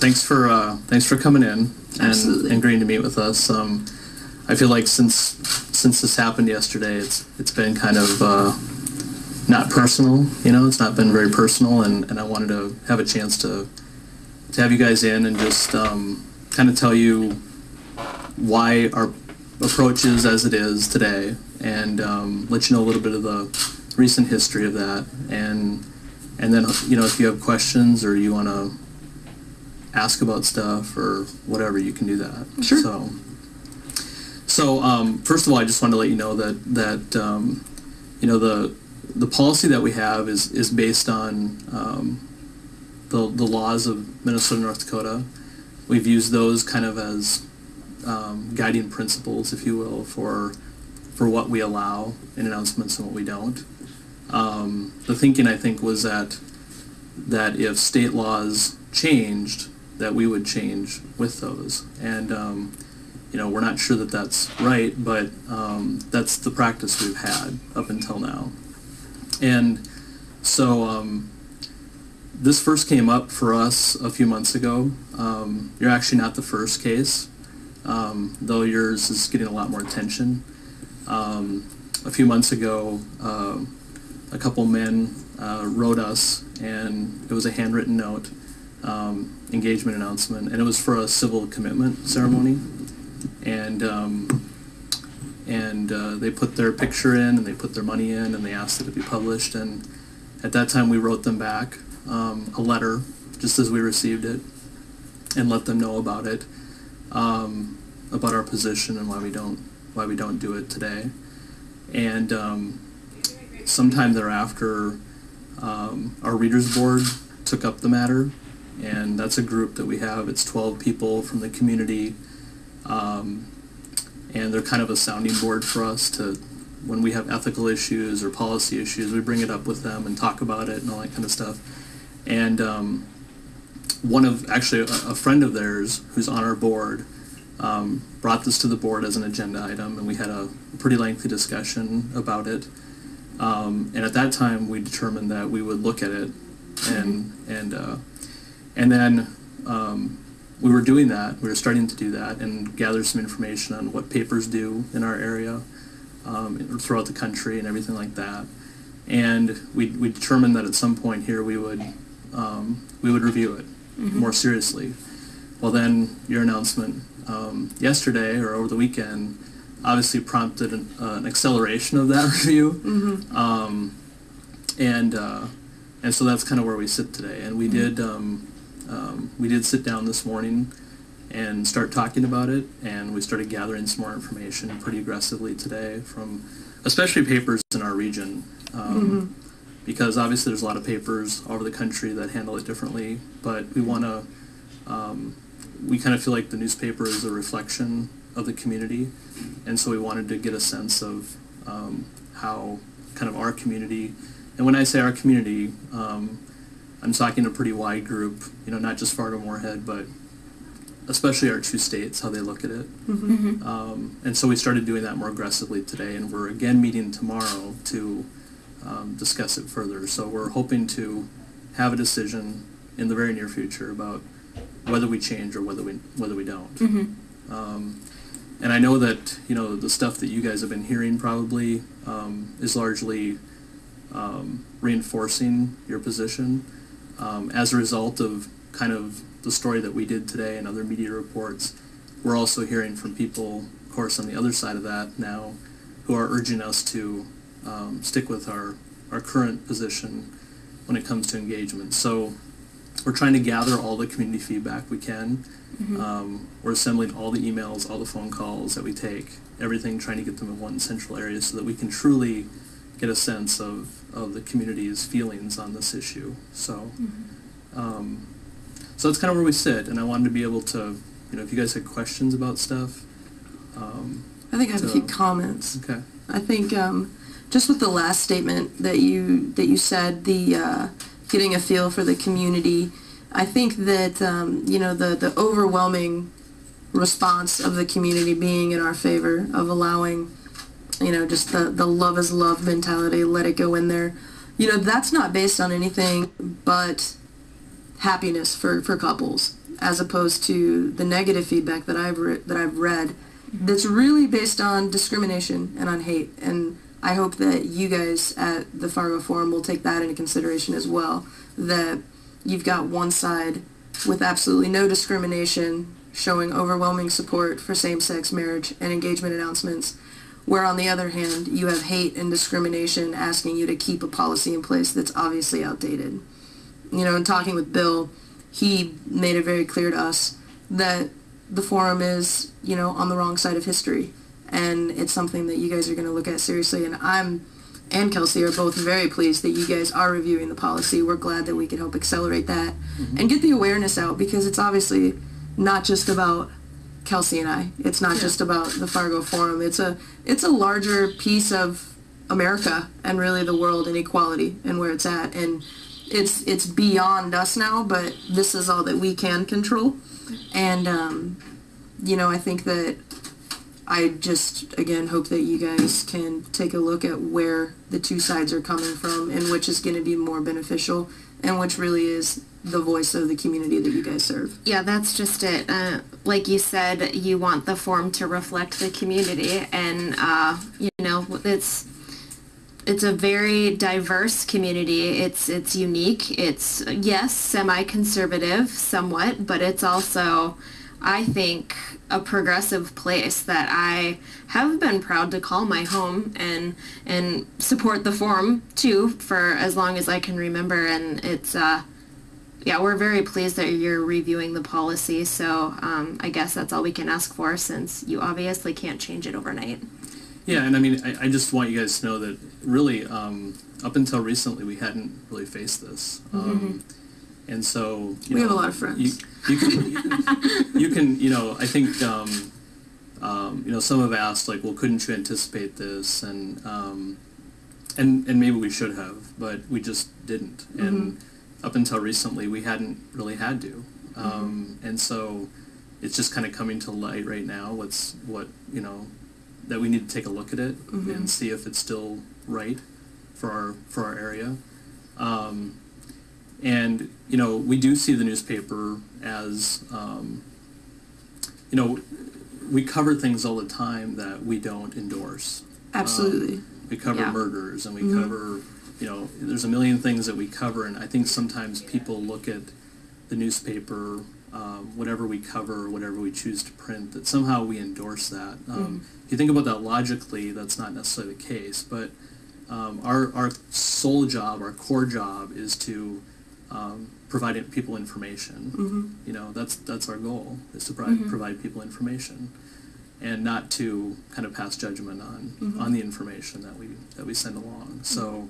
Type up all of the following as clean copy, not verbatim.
thanks for coming in Absolutely. and agreeing to meet with us. I feel like since this happened yesterday, it's been kind of not personal. It's not been very personal, and I wanted to have a chance to have you guys in and just kind of tell you why our approach is as it is today, and let you know a little bit of the recent history of that, and then if you have questions or you want to ask about stuff or whatever, you can do that. Sure. So first of all, I just wanted to let you know that the policy that we have is based on the laws of Minnesota and North Dakota. We've used those kind of as guiding principles, if you will, for what we allow in announcements and what we don't. The thinking, I think, was that if state laws changed, that we would change with those. And we're not sure that that's right, but that's the practice we've had up until now. And so this first came up for us a few months ago. You're actually not the first case, though yours is getting a lot more attention. A few months ago, a couple men wrote us, and it was a handwritten note, engagement announcement, and it was for a civil commitment ceremony. And they put their picture in, and they put their money in, and they asked that it be published. And at that time, we wrote them back a letter, just as we received it, and let them know about it, about our position and why we don't do it today. And sometime thereafter, our readers board took up the matter, and that's a group that we have. It's 12 people from the community. And they're kind of a sounding board for us to, when we have ethical issues or policy issues, we bring it up with them and talk about it and all that kind of stuff. And a friend of theirs who's on our board brought this to the board as an agenda item, and we had a pretty lengthy discussion about it. And at that time, we determined that we would look at it, and then we were doing that. We were starting to do that and gather some information on what papers do in our area, throughout the country, and everything like that. And we determined that at some point here we would review it more seriously. Well, then your announcement yesterday or over the weekend obviously prompted an acceleration of that review, and so that's kind of where we sit today. And we did sit down this morning and start talking about it, and we started gathering some more information pretty aggressively today from especially papers in our region, because obviously there's a lot of papers all over the country that handle it differently, but we want to, we kind of feel like the newspaper is a reflection of the community, and so we wanted to get a sense of how kind of our community, and when I say our community, I'm talking a pretty wide group, not just Fargo-Moorhead, but especially our two states, how they look at it. And so we started doing that more aggressively today, and we're again meeting tomorrow to discuss it further. So we're hoping to have a decision in the very near future about whether we change or whether we don't. And I know that the stuff that you guys have been hearing probably is largely reinforcing your position. As a result of kind of the story that we did today and other media reports, we're also hearing from people, of course, on the other side of that now, who are urging us to stick with our current position when it comes to engagement. So we're trying to gather all the community feedback we can. We're assembling all the emails, all the phone calls that we take, everything, trying to get them in one central area so that we can truly get a sense of the community's feelings on this issue. So so that's kind of where we sit, and I wanted to be able to, if you guys had questions about stuff. I think I have a few comments. Okay. I think just with the last statement that you said, the getting a feel for the community, I think that the overwhelming response of the community being in our favor of allowing, just the love is love mentality, let it go in there. That's not based on anything but happiness for couples. as opposed to the negative feedback that I've read that's really based on discrimination and on hate. And I hope that you guys at the Fargo Forum will take that into consideration as well, that you've got one side with absolutely no discrimination showing overwhelming support for same-sex marriage and engagement announcements, where on the other hand you have hate and discrimination asking you to keep a policy in place that's obviously outdated. You know, in talking with Bill, he made it very clear to us that the forum is, you know, on the wrong side of history, and it's something that you guys are going to look at seriously. And I'm and Kelsey are both very pleased that you guys are reviewing the policy. We're glad that we can help accelerate that and get the awareness out, because it's obviously not just about Kelsey and I. It's not just about the Fargo Forum. It's a larger piece of America and really the world and equality and where it's at. And it's beyond us now, but this is all that we can control. And you know, I think that I just, again, hope that you guys can take a look at where the two sides are coming from and which is going to be more beneficial and which really is the voice of the community that you guys serve. Yeah, that's just it. Like you said, you want the forum to reflect the community, and you know, it's a very diverse community. It's unique. It's, yes, semi-conservative somewhat, but it's also, I think, a progressive place that I have been proud to call my home and support the forum too for as long as I can remember. And it's yeah, we're very pleased that you're reviewing the policy. So I guess that's all we can ask for, since you obviously can't change it overnight. Yeah, and I mean, I just want you guys to know that really, up until recently, we hadn't really faced this. And so, we have a lot of friends. You can, you know, I think, you know, some have asked, like, well, couldn't you anticipate this? And maybe we should have, but we just didn't. And up until recently, we hadn't really had to. And so it's just kind of coming to light right now, what, you know, that we need to take a look at it and see if it's still right for our area. And, you know, we do see the newspaper as, you know, we cover things all the time that we don't endorse. Absolutely. We cover murders, and we cover, you know, there's a million things that we cover, and I think sometimes people look at the newspaper, whatever we cover, whatever we choose to print, that somehow we endorse that. If you think about that logically, that's not necessarily the case, but our sole job, our core job, is to provide people information. You know, that's our goal, is to provide people information, and not to kind of pass judgment on the information that we send along. So,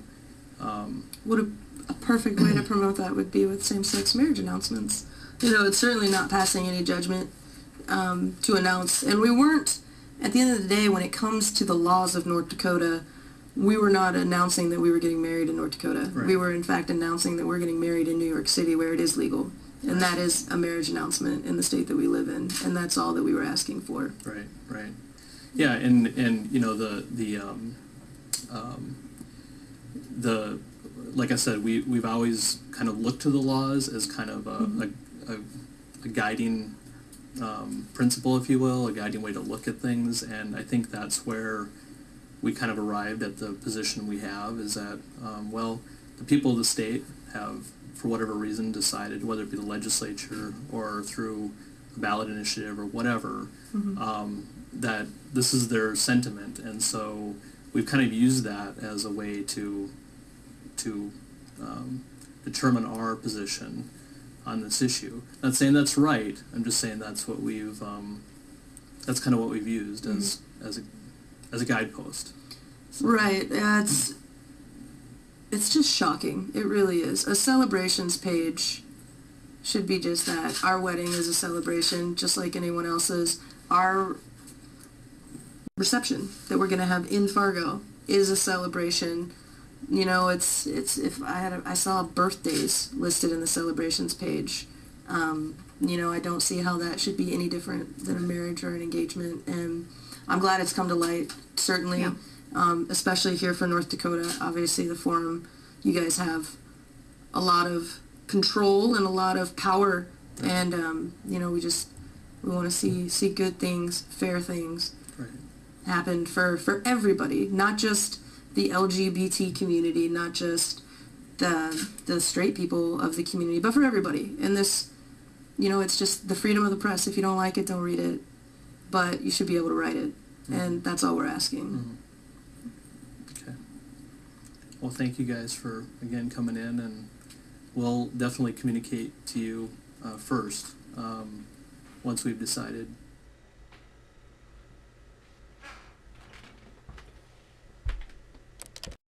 what a perfect way to promote that would be with same-sex marriage announcements. You know, it's certainly not passing any judgment to announce, and we weren't. At the end of the day, when it comes to the laws of North Dakota, we were not announcing that we were getting married in North Dakota. Right. We were, in fact, announcing that we're getting married in New York City, where it is legal. And that is a marriage announcement in the state that we live in. And that's all that we were asking for. Right, right. Yeah, and you know, the like I said, we've always kind of looked to the laws as kind of a guiding principle, if you will, a guiding way to look at things. And I think that's where we kind of arrived at the position we have, is that, well, the people of the state have, for whatever reason, decided, whether it be the legislature or through a ballot initiative or whatever, that this is their sentiment. And so we've kind of used that as a way to determine our position on this issue. Not saying that's right. I'm just saying that's what we've, that's kind of what we've used as a guidepost. So. Right. It's just shocking. It really is. A celebrations page should be just that. Our wedding is a celebration, just like anyone else's. Our reception that we're going to have in Fargo is a celebration. You know, it's if I saw birthdays listed in the celebrations page. You know, I don't see how that should be any different than a marriage or an engagement, and I'm glad it's come to light, certainly, especially here for North Dakota. Obviously, the forum, you guys have a lot of control and a lot of power And you know, we want to see good things, fair things Right. happen for everybody, not just the LGBT community, not just the straight people of the community, but for everybody. And this, you know, it's just the freedom of the press. If you don't like it, don't read it, but you should be able to write it, and that's all we're asking. Okay. Well, thank you guys for, again, coming in, and we'll definitely communicate to you first once we've decided